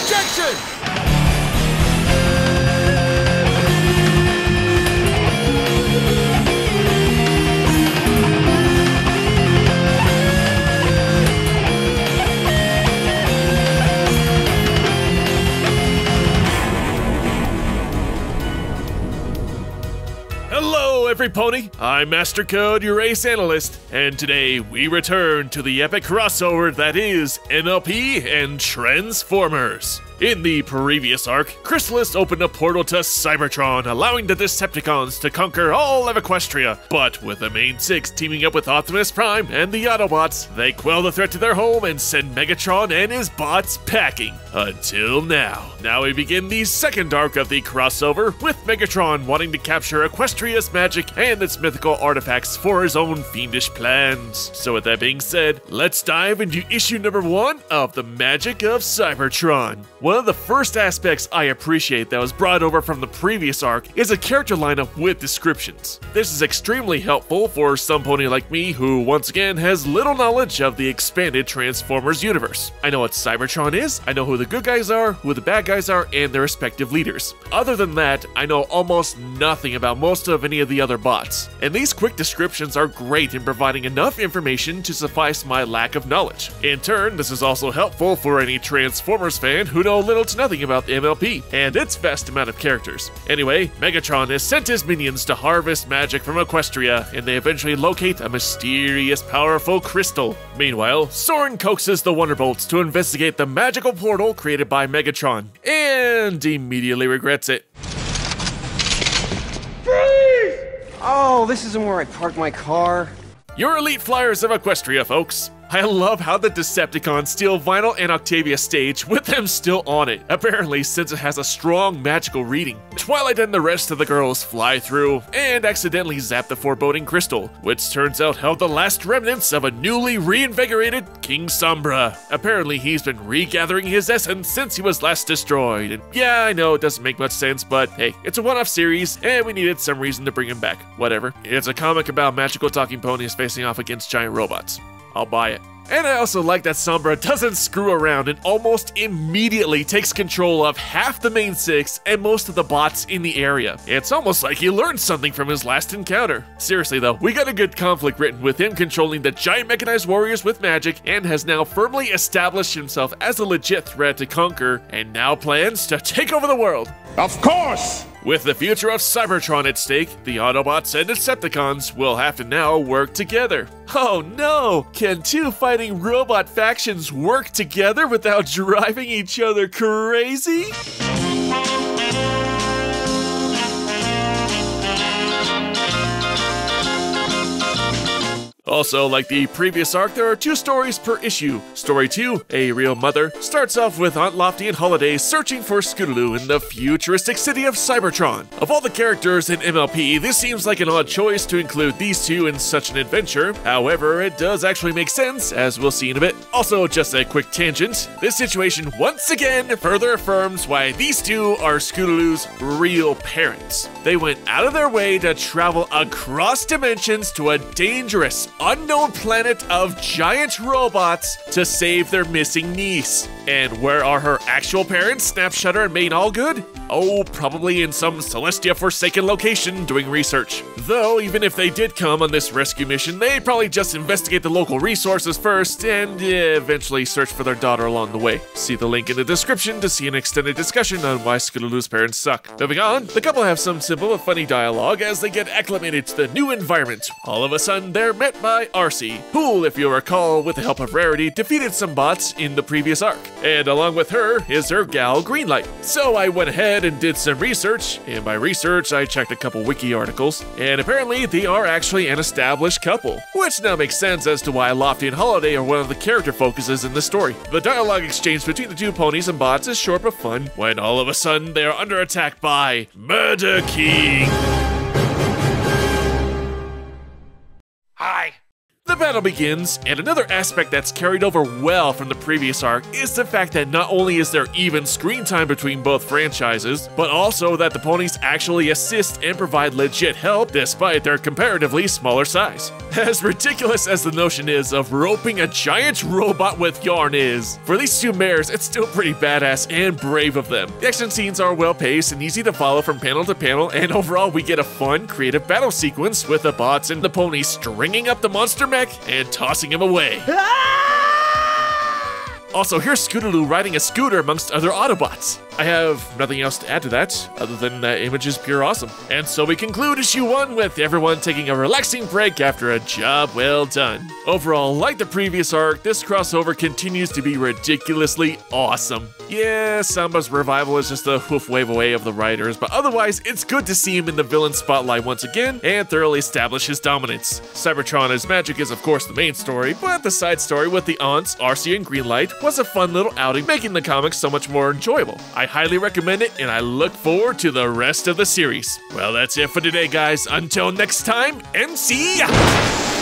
Projection! Hello, every pony! I'm Master Code, your race analyst, and today we return to the epic crossover that is MLP and Transformers. In the previous arc, Chrysalis opened a portal to Cybertron, allowing the Decepticons to conquer all of Equestria. But with the main six teaming up with Optimus Prime and the Autobots, they quell the threat to their home and send Megatron and his bots packing. Until now. Now we begin the second arc of the crossover, with Megatron wanting to capture Equestria's magic and its mythical artifacts for his own fiendish plans. So with that being said, let's dive into issue number 1 of The Magic of Cybertron. One of the first aspects I appreciate that was brought over from the previous arc is a character lineup with descriptions. This is extremely helpful for some pony like me who, once again, has little knowledge of the expanded Transformers universe. I know what Cybertron is, I know who the good guys are, who the bad guys are, and their respective leaders. Other than that, I know almost nothing about most of any of the other bots. And these quick descriptions are great in providing enough information to suffice my lack of knowledge. In turn, this is also helpful for any Transformers fan who know little to nothing about the MLP and its vast amount of characters. Anyway, Megatron has sent his minions to harvest magic from Equestria, and they eventually locate a mysterious, powerful crystal. Meanwhile, Soren coaxes the Wonderbolts to investigate the magical portal created by Megatron, and immediately regrets it. Freeze! Oh, this isn't where I parked my car. Your elite flyers of Equestria, folks. I love how the Decepticons steal Vinyl and Octavia's stage with them still on it, apparently since it has a strong magical reading. Twilight and the rest of the girls fly through and accidentally zap the foreboding crystal, which turns out held the last remnants of a newly reinvigorated King Sombra. Apparently he's been regathering his essence since he was last destroyed, and yeah, I know it doesn't make much sense, but hey, it's a one-off series and we needed some reason to bring him back. Whatever. It's a comic about magical talking ponies facing off against giant robots. I'll buy it. And I also like that Sombra doesn't screw around and almost immediately takes control of half the main six and most of the bots in the area. It's almost like he learned something from his last encounter. Seriously though, we got a good conflict written with him controlling the giant mechanized warriors with magic and has now firmly established himself as a legit threat to conquer and now plans to take over the world. Of course! With the future of Cybertron at stake, the Autobots and Decepticons will have to now work together. Oh no! Can two fighting robot factions work together without driving each other crazy? Also, like the previous arc, there are 2 stories per issue. Story 2, A Real Mother, starts off with Aunt Lofty and Holiday searching for Scootaloo in the futuristic city of Cybertron. Of all the characters in MLP, this seems like an odd choice to include these two in such an adventure. However, it does actually make sense, as we'll see in a bit. Also, just a quick tangent, this situation once again further affirms why these two are Scootaloo's real parents. They went out of their way to travel across dimensions to a dangerous, unknown planet of giant robots to save their missing niece. And where are her actual parents, Snapshutter and Main Allgood? Oh, probably in some Celestia forsaken location doing research. Though, even if they did come on this rescue mission, they'd probably just investigate the local resources first and eventually search for their daughter along the way. See the link in the description to see an extended discussion on why Scootaloo's parents suck. Moving on, the couple have some simple but funny dialogue as they get acclimated to the new environment. All of a sudden, they're met by Arcee, who, if you recall, with the help of Rarity, defeated some bots in the previous arc. And along with her is her gal Greenlight. So I went ahead and did some research, and by research I checked a couple wiki articles, and apparently they are actually an established couple, which now makes sense as to why Lofty and Holiday are one of the character focuses in the story. The dialogue exchange between the two ponies and bots is short but fun, when all of a sudden they are under attack by Murder King. Hi. The battle begins, and another aspect that's carried over well from the previous arc is the fact that not only is there even screen time between both franchises, but also that the ponies actually assist and provide legit help despite their comparatively smaller size. As ridiculous as the notion is of roping a giant robot with yarn is, for these two mares, it's still pretty badass and brave of them. The action scenes are well paced and easy to follow from panel to panel, and overall we get a fun, creative battle sequence with the bots and the ponies stringing up the monster mech and tossing him away. Also, here's Scootaloo riding a scooter amongst other Autobots. I have nothing else to add to that, other than that image is pure awesome. And so we conclude issue 1 with everyone taking a relaxing break after a job well done. Overall, like the previous arc, this crossover continues to be ridiculously awesome. Yeah, Samba's revival is just a hoof wave away of the writers, but otherwise, it's good to see him in the villain spotlight once again and thoroughly establish his dominance. Cybertron as Magic is of course the main story, but the side story with the aunts, Arcee and Greenlight, was a fun little outing, making the comics so much more enjoyable. I highly recommend it, and I look forward to the rest of the series. Well, that's it for today, guys. Until next time, and see ya!